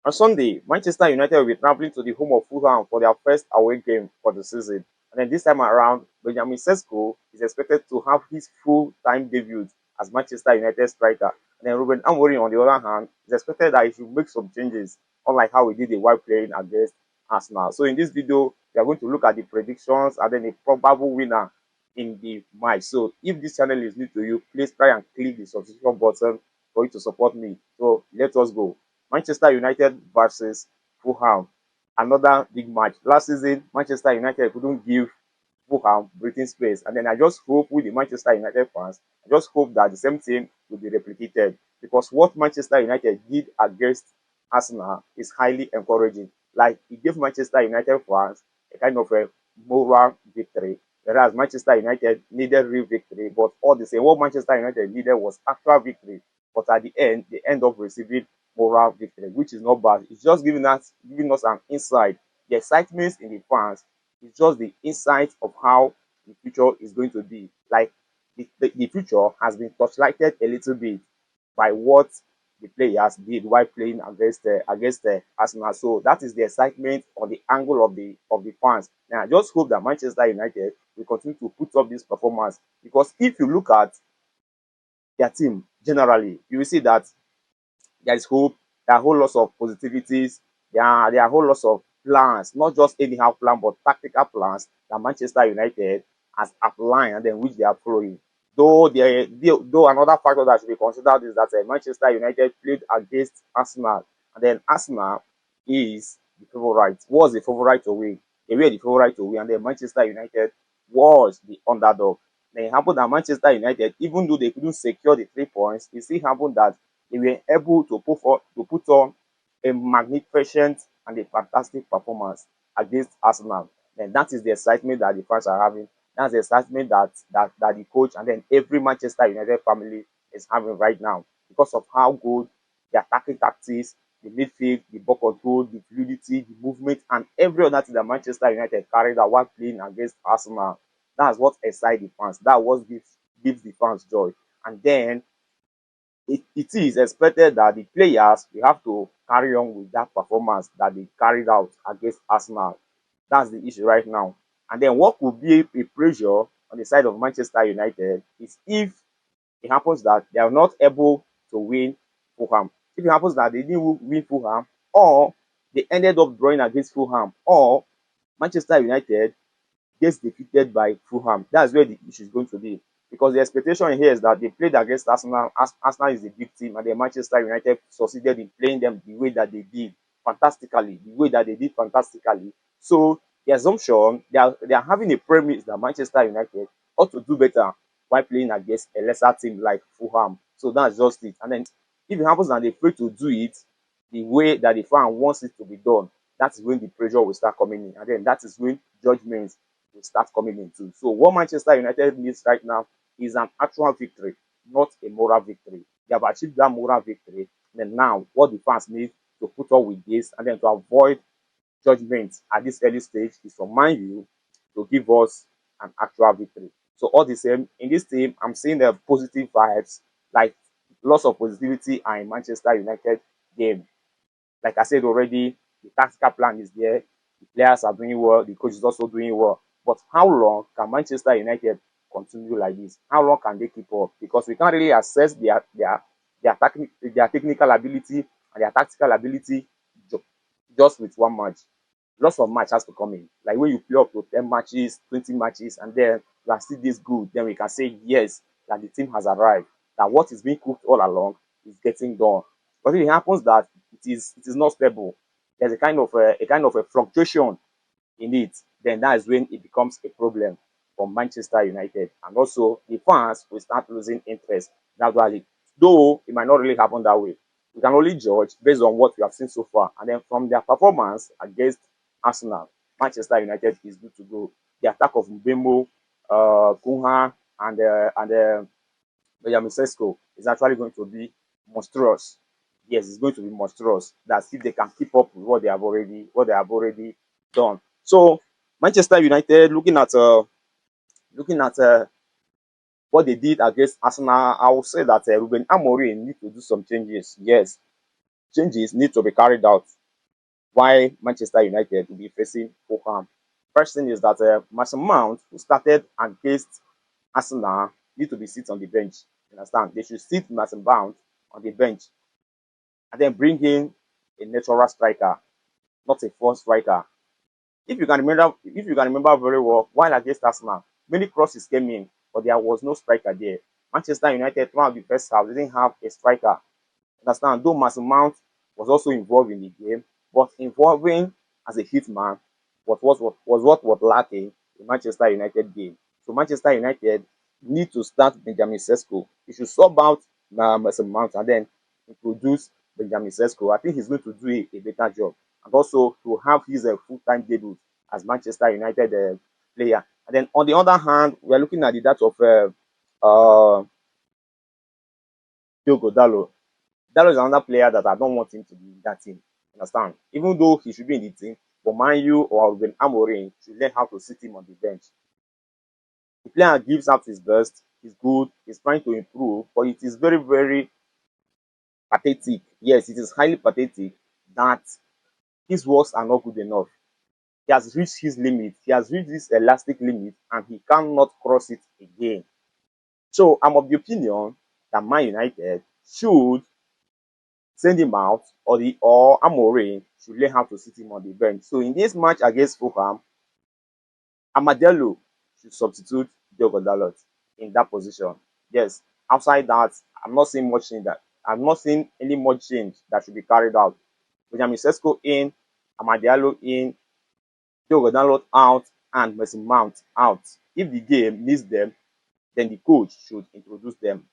On Sunday, Manchester United will be traveling to the home of Fulham for their first away game for the season. And then this time around, Benjamin Sesko is expected to have his full-time debut as Manchester United striker. And then Ruben Amorin, on the other hand, is expected that he should make some changes, unlike how he did it while playing against Arsenal. So in this video, we are going to look at the predictions and then a probable winner in the match. So if this channel is new to you, please try and click the subscription button for you to support me. So let us go. Manchester United versus Fulham. Another big match. Last season, Manchester United couldn't give Fulham breathing space. And then I just hope with the Manchester United fans, I just hope that the same thing will be replicated. Because what Manchester United did against Arsenal is highly encouraging. Like, it gave Manchester United fans a kind of a moral victory. Whereas Manchester United needed real victory, but all the same, what Manchester United needed was actual victory. But at the end, they end up receiving moral victory, which is not bad. It's just giving us an insight. The excitement in the fans is just the insight of how the future is going to be. Like, the future has been touchlighted a little bit by what the players did while playing against Arsenal. So that is the excitement or the angle of the fans. And I just hope that Manchester United will continue to put up this performance, because if you look at their team generally, you will see that there is hope. There are a whole lot of positivities. There are a whole lot of plans, not just anyhow plan, but tactical plans that Manchester United has outlined and then which they are following. Though another factor that should be considered is that Manchester United played against Arsenal, and then Arsenal is the favorite. Was the favorite to win? They were the favorite to win, and then Manchester United was the underdog. Then it happened that Manchester United, even though they couldn't secure the 3 points, it still happened that they were able to put on a magnificent and a fantastic performance against Arsenal. And that is the excitement that the fans are having. That's the excitement that the coach and then every Manchester United family is having right now, because of how good the attacking tactics, the midfield, the ball control, the fluidity, the movement, and every other thing that Manchester United carried out while playing against Arsenal. That's what excites the fans. That's what gives the fans joy. And then it is expected that the players will have to carry on with that performance that they carried out against Arsenal. That's the issue right now. And then what could be a pressure on the side of Manchester United is if it happens that they are not able to win Fulham. If it happens that they didn't win Fulham, or they ended up drawing against Fulham, or Manchester United gets defeated by Fulham, that's where the issue is going to be. Because the expectation here is that they played against Arsenal. Arsenal is a big team, and then Manchester United succeeded in playing them the way that they did fantastically, So the assumption they are having a premise that Manchester United ought to do better while playing against a lesser team like Fulham. So that's just it. And then if it happens that they fail to do it the way that the fan wants it to be done, that is when the pressure will start coming in, and then that is when judgments will start coming in too. So what Manchester United needs right now is an actual victory, not a moral victory. They have achieved that moral victory. Then now what the fans need to put up with this and then to avoid judgment at this early stage is for Man U to give us an actual victory. So all the same, in this team, I'm seeing the positive vibes, like lots of positivity are in Manchester United game. Like I said already, the tactical plan is there. The players are doing well. The coach is also doing well. But how long can Manchester United continue like this? How long can they keep up? Because we can't really assess their technical ability and their tactical ability just with one match. Lots of match has to come in. Like when you play up to 10 matches, 20 matches, and then you are still this good, then we can say yes, that the team has arrived. That what is being cooked all along is getting done. But if it happens that it is not stable, there's a kind of a fluctuation in it, then that is when it becomes a problem for Manchester United. And also the fans will start losing interest gradually. Though it might not really happen that way. We can only judge based on what we have seen so far. And then from their performance against Arsenal, Manchester United is good to go. The attack of Mbemo, Kunha, and Benjamin Sesko is actually going to be monstrous. Yes, it's going to be monstrous. That's if they can keep up with what they have already done. So Manchester United, looking at what they did against Arsenal, I will say that Ruben Amorin need to do some changes. Yes, changes need to be carried out while Manchester United will be facing Fulham. First thing is that Mason Mount, who started against Arsenal, need to be sit on the bench. You understand? They should sit Mason Mount on the bench and then bring in a natural striker, not a false striker. If you can remember very well, while against Arsenal, many crosses came in, but there was no striker there. Manchester United, throughout the first half, didn't have a striker. Understand? Though Mason Mount was also involved in the game, but involving as a hitman was what was lacking in Manchester United game. So Manchester United need to start Benjamin Sesko. He should sub out Mason Mount and then introduce Benjamin Sesko. I think he's going to do a better job. And also to have his full-time debut as Manchester United player. And then on the other hand, we are looking at the that of Diogo Dalot. That is another player that I don't want him to be in that team. Understand? Even though he should be in the team, but Man U or when Amorin should learn how to sit him on the bench. The player gives out his best, he's good, he's trying to improve, but it is very, very pathetic. Yes, it is highly pathetic that his works are not good enough. He has reached his limit, he has reached this elastic limit, and he cannot cross it again. So I'm of the opinion that Man United should send him out, or Amorim should learn how to sit him on the bench. So in this match against Fulham, Amadello should substitute Diogo Dalot in that position. Yes, outside that, I'm not seeing much in that. I'm not seeing any much change that should be carried out. Benjamin Sesko in, Amadello in, Diogo Dalot out, and Mason Mount out. If the game needs them, then the coach should introduce them.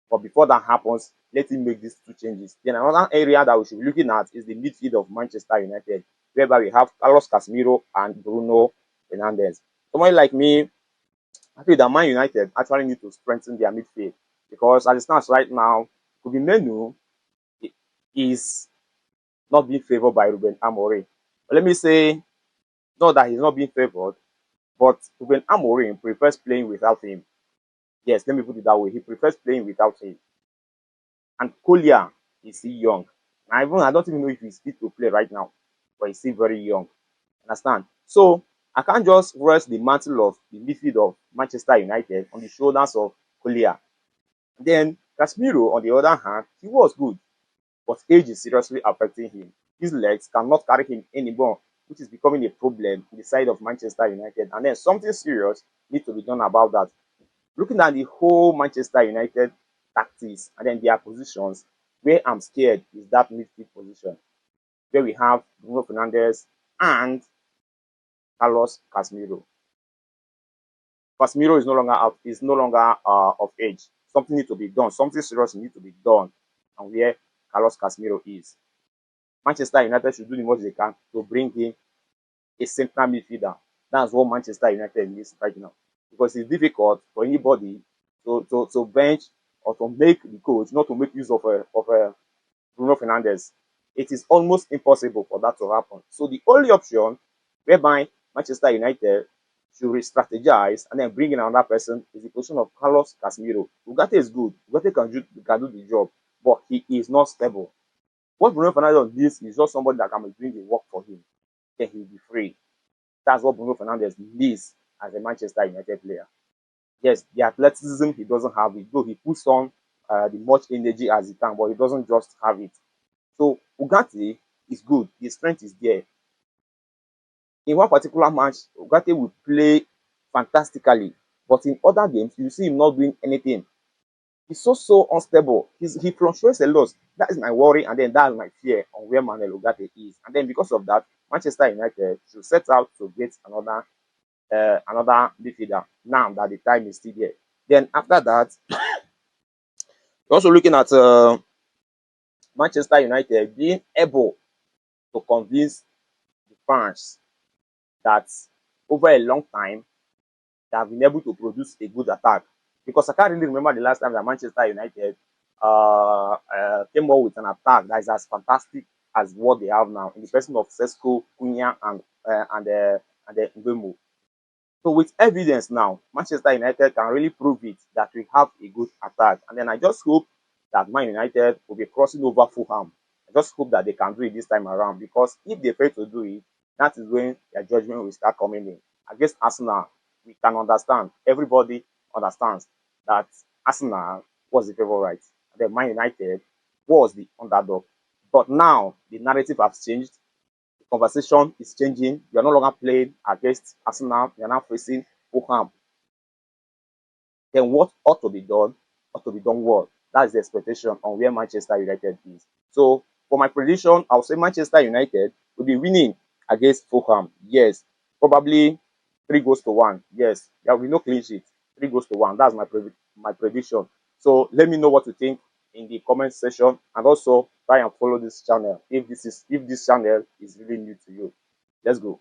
But before that happens, let him make these two changes. Then another area that we should be looking at is the midfield of Manchester United, whereby we have Carlos Casemiro and Bruno Fernandes. Someone like me, I feel that Man United actually need to strengthen their midfield because as it stands right now, Kobe Menu is not being favored by Ruben Amorim. But let me say, not that he's not being favored, but Ruben Amorim prefers playing without him. Yes, let me put it that way. He prefers playing without him. And Collier is still young. I don't even know if he's fit to play right now, but he's still very young. Understand? So I can't just rest the mantle of the midfield of Manchester United on the shoulders of Collier. Then Casemiro, on the other hand, he was good, but age is seriously affecting him. His legs cannot carry him anymore, which is becoming a problem in the side of Manchester United. And then something serious needs to be done about that. Looking at the whole Manchester United tactics and then their positions, where I'm scared is that midfield position, where we have Bruno Fernandes and Carlos Casemiro. Casemiro is no longer out, is no longer of age. Something needs to be done. Something serious needs to be done. And where Carlos Casemiro is. Manchester United should do the most they can to bring in a central midfielder. That's what Manchester United needs right now. Because it's difficult for anybody to bench or to make the coach not to make use of Bruno Fernandes. It is almost impossible for that to happen. So the only option whereby Manchester United should re-strategize and then bring in another person is the position of Carlos Casemiro. Ugarte is good. Ugarte can do the job, but he is not stable. What Bruno Fernandes needs is just somebody that can be doing the work for him. Then he'll be free. That's what Bruno Fernandes needs as a Manchester United player. Yes, the athleticism he doesn't have it, though he puts on the much energy as he can, but he doesn't just have it. So Ugarte is good. His strength is there. In one particular match, Ugarte will play fantastically, but in other games, you see him not doing anything. He's so unstable. He fluctuates a lot. That is my worry, and then that is my fear on where Manuel Ugarte is. And then because of that, Manchester United should set out to get another midfielder now that the time is still there. Then after that, we're also looking at Manchester United being able to convince the fans that over a long time they have been able to produce a good attack. Because I can't really remember the last time that Manchester United came up with an attack that is as fantastic as what they have now in the person of Sesko, Cunha, and Mbeumo. So with evidence now, Manchester United can really prove it that we have a good attack. And then I just hope that Man United will be crossing over Fulham I just hope that they can do it this time around, because if they fail to do it, that is when their judgment will start coming in. Against Arsenal, we can understand, everybody understands that Arsenal was the favorite, then Man United was the underdog. But now the narrative has changed, the conversation is changing. You are no longer playing against Arsenal, you are now facing Fulham. Then what ought to be done well. That is the expectation on where Manchester United is. So for my prediction, I'll say Manchester United will be winning against Fulham. Yes, probably 3 goals to 1. Yes, there will be no clean sheet. 3 goals to 1. That's my prediction. So let me know what you think in the comment section, and also try and follow this channel if this channel is really new to you. Let's go.